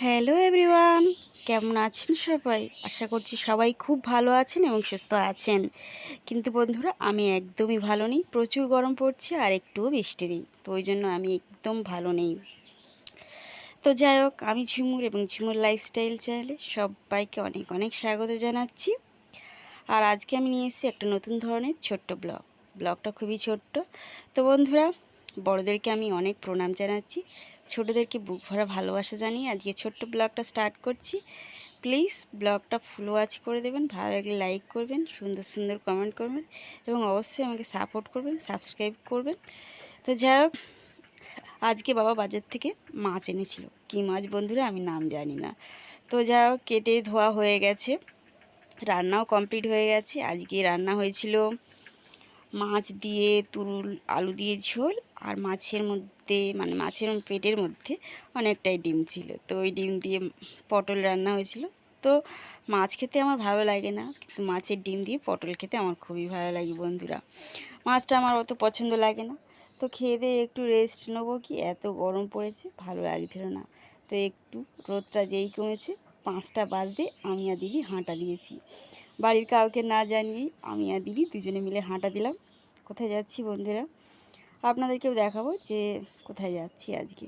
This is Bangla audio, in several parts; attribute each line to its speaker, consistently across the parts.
Speaker 1: হ্যালো এভরিওয়ান, কেমন আছেন সবাই? আশা করছি সবাই খুব ভালো আছেন এবং সুস্থ আছেন। কিন্তু বন্ধুরা, আমি একদমই ভালো নেই। প্রচুর গরম পড়ছে আর একটুও বৃষ্টি নেই, তো ওই জন্য আমি একদম ভালো নেই। তো যাই হোক, আমি ঝুমুর এবং ঝুমুর লাইফস্টাইল চ্যানেলে সবাইকে অনেক অনেক স্বাগত জানাচ্ছি। আর আজকে আমি নিয়ে এসেছি একটা নতুন ধরনের ছোট্ট ব্লগটা খুবই ছোট্ট। তো বন্ধুরা, বড়দেরকে আমি অনেক প্রণাম জানাচ্ছি, ছোটদেরকে বুক ভরা ভালোবাসা জানিয়ে আজকে ছোট্ট ব্লগটা স্টার্ট করছি। প্লিজ ব্লগটা ফুল ওয়াচ করে দেবেন, ভালো লাগলে লাইক করবেন, সুন্দর সুন্দর কমেন্ট করবেন এবং অবশ্যই আমাকে সাপোর্ট করবেন, সাবস্ক্রাইব করবেন। তো যাই হোক, আজকে বাবা বাজার থেকে মাছ এনেছিল। কী মাছ বন্ধুরা আমি নাম জানি না। তো যাই হোক, কেটে ধোয়া হয়ে গেছে, রান্নাও কমপ্লিট হয়ে গেছে। আজকে রান্না হয়েছিল মাছ দিয়ে তুরুল আলু দিয়ে ঝোল, আর মাছের মধ্যে মানে মাছের পেটের মধ্যে অনেকটাই ডিম ছিল, তো ওই ডিম দিয়ে পটল রান্না হয়েছিল। তো মাছ খেতে আমার ভালো লাগে না, কিন্তু মাছের ডিম দিয়ে পটল খেতে আমার খুবই ভালো লাগে বন্ধুরা। মাছটা আমার অত পছন্দ লাগে না। তো খেয়ে দিয়ে একটু রেস্ট নেবো, কি এত গরম পড়েছে, ভালো লাগছিল না। তো একটু রোদটা যেই কমেছে, 5টা বাজতে আমি আর দিদি হাঁটা দিয়েছি। বাড়ির কাউকে না জানিয়েই আমি আর দিদি দুজনে মিলে হাঁটা দিলাম। কোথায় যাচ্ছি বন্ধুরা, আপনাদেরকেও দেখাবো যে কোথায় যাচ্ছি আজকে।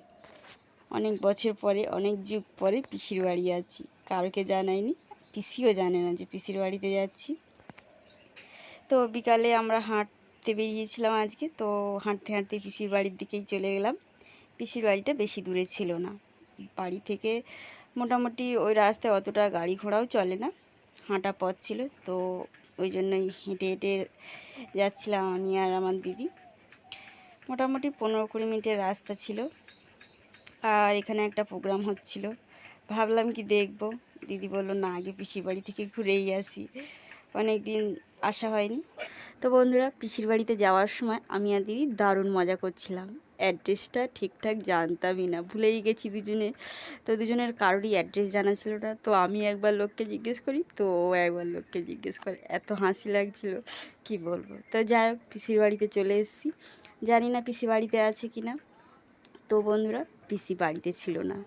Speaker 1: অনেক বছর পরে, অনেক যুগ পরে পিসির বাড়ি যাচ্ছি, কারোকে জানাইনি, পিসিও জানে না যে পিসির বাড়িতে যাচ্ছি। তো বিকালে আমরা হাঁটতে বেরিয়েছিলাম আজকে, তো হাঁটতে হাঁটতে পিসির বাড়ির দিকেই চলে গেলাম। পিসির বাড়িটা বেশি দূরে ছিল না, বাড়ি থেকে মোটামুটি ওই রাস্তায় অতটা গাড়ি ঘোড়াও চলে না, হাঁটা পথ ছিল। তো ওই জন্যই হেঁটে হেঁটে যাচ্ছিলাম আমি আর আমার দিদি। মোটামুটি 15-20 মিনিটের রাস্তা ছিল। আর এখানে একটা প্রোগ্রাম হচ্ছিল, ভাবলাম কি দেখব। দিদি বলল না, আগে পিসির বাড়ি থেকে ঘুরেই আসি, অনেক দিন আসা হয়নি। তো বন্ধুরা, পিসির বাড়িতে যাওয়ার সময় আমি আর দিদি দারুণ মজা করছিলাম। অ্যাড্রেসটা ঠিকঠাক জানতামই না, ভুলেই গেছি দুজনে। তো দুজনের কারোরই অ্যাড্রেস জানা ছিল না। তো আমি একবার লোককে জিজ্ঞেস করি, তো ও একবার লোককে জিজ্ঞেস করে, এত হাসি লাগছিল কি বলবো। তো যাই হোক, পিসির বাড়িতে চলে এসেছি, জানি না পিসি বাড়িতে আছে কি না। তো বন্ধুরা, পিসি বাড়িতে ছিল না,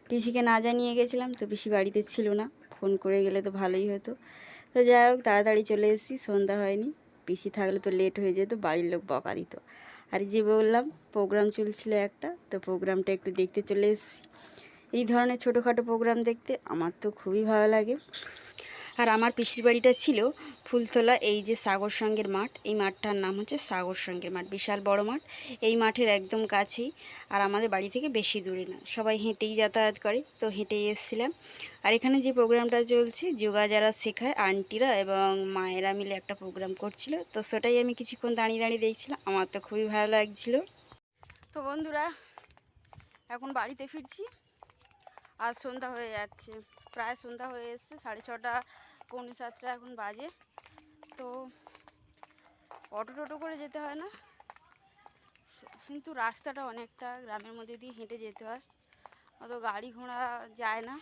Speaker 1: পিসিকে না জানিয়ে গেছিলাম, তো পিসি বাড়িতে ছিল না। ফোন করে গেলে তো ভালোই হতো। তো যাই হোক, তাড়াতাড়ি চলে এসেছি, সন্ধ্যা হয়নি। পিসি থাকলে তো লেট হয়ে যেত, বাড়ির লোক বকা দিত। আর যে বললাম প্রোগ্রাম চলছিল একটা, তো প্রোগ্রামটা একটু দেখতে চলে এসেছি। এই ধরনের ছোটোখাটো প্রোগ্রাম দেখতে আমার তো খুবই ভালো লাগে। আর আমার পিসির বাড়িটা ছিল ফুলতলা, এই যে সাগর সঙ্গের মাঠ, এই মাঠটার নাম হচ্ছে সাগর সঙ্গের মাঠ, বিশাল বড় মাঠ। এই মাঠের একদম কাছেই, আর আমাদের বাড়ি থেকে বেশি দূরে না, সবাই হেঁটেই যাতায়াত করে, তো হেঁটেই এসেছিলাম। আর এখানে যে প্রোগ্রামটা চলছে, যোগা যারা শেখায় আন্টিরা এবং মায়েরা মিলে একটা প্রোগ্রাম করছিল, তো সেটাই আমি কিছুক্ষণ দাঁড়িয়ে দাঁড়িয়ে দেখছিলাম, আমার তো খুবই ভালো লাগছিল। তো বন্ধুরা, এখন বাড়িতে ফিরছি, আর সন্ধ্যা হয়ে যাচ্ছে, প্রায় সন্ধ্যা হয়ে এসছে, 6:30 6:45 এখন বাজে। তো অটো টোটো করে যেতে হয় না, কিন্তু রাস্তাটা অনেকটা গ্রামের মধ্যে দিয়ে হেঁটে যেতে হয়, অত গাড়ি ঘোড়া যায় না।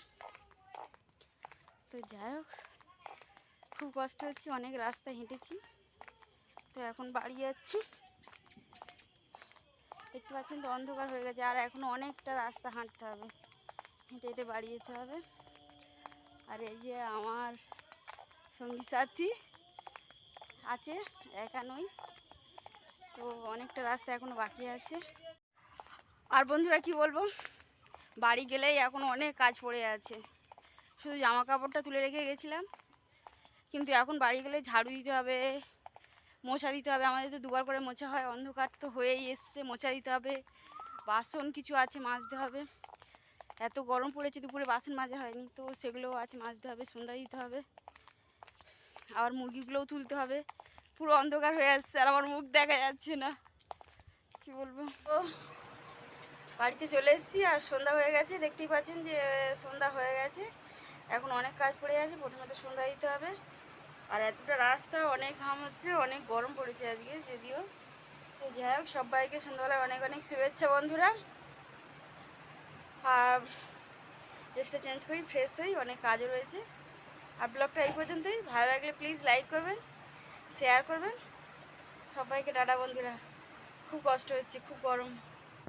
Speaker 1: তো যাই হোক, খুব কষ্ট হচ্ছে, অনেক রাস্তা হেঁটেছি। তো এখন বাড়ি যাচ্ছি, দেখতে পাচ্ছেন তো অন্ধকার হয়ে গেছে, আর এখন অনেকটা রাস্তা হাঁটতে হবে, হেঁটে হেঁটে বাড়ি যেতে হবে। আর এই যে আমার সঙ্গী সাথী আছে, একা নই, তো অনেকটা রাস্তা এখনও বাকি আছে। আর বন্ধুরা কি বলবো, বাড়ি গেলেই এখন অনেক কাজ পড়ে আছে, শুধু জামা কাপড়টা তুলে রেখে গেছিলাম, কিন্তু এখন বাড়ি গেলে ঝাড়ু দিতে হবে, মোছা দিতে হবে, আমাদের তো দুবার করে মোছা হয়, অন্ধকার তো হয়েই এসছে, মোছা দিতে হবে, বাসন কিছু আছে মাজতে হবে, এত গরম পড়েছে, দুপুরে বাসন মাজা হয়নি, তো সেগুলোও আছে মাজতে হবে, সন্ধ্যা দিতে হবে, আবার মুরগিগুলোও তুলতে হবে। পুরো অন্ধকার হয়ে আসছে আর আমার মুখ দেখা যাচ্ছে না, কি বলবো। তো বাড়িতে চলে এসেছি, আর সন্ধ্যা হয়ে গেছে, দেখতেই পাচ্ছেন যে সন্ধ্যা হয়ে গেছে, এখন অনেক কাজ পড়ে আছে, প্রথমে তো সন্ধ্যা দিতে হবে। আর এতটা রাস্তা, অনেক ঘাম হচ্ছে, অনেক গরম পড়েছে আজকে যদিও। তো যাই হোক, সবাইকে সন্ধ্যাবেলায় অনেক অনেক শুভেচ্ছা বন্ধুরা। আর ড্রেসটা চেঞ্জ করি, ফ্রেশ হই, অনেক কাজও রয়েছে। আর ব্লগটা এই পর্যন্তই, ভালো লাগলে প্লিজ লাইক করবেন, শেয়ার করবেন। সবাইকে টাটা বন্ধুরা, খুব কষ্ট হচ্ছে, খুব গরম।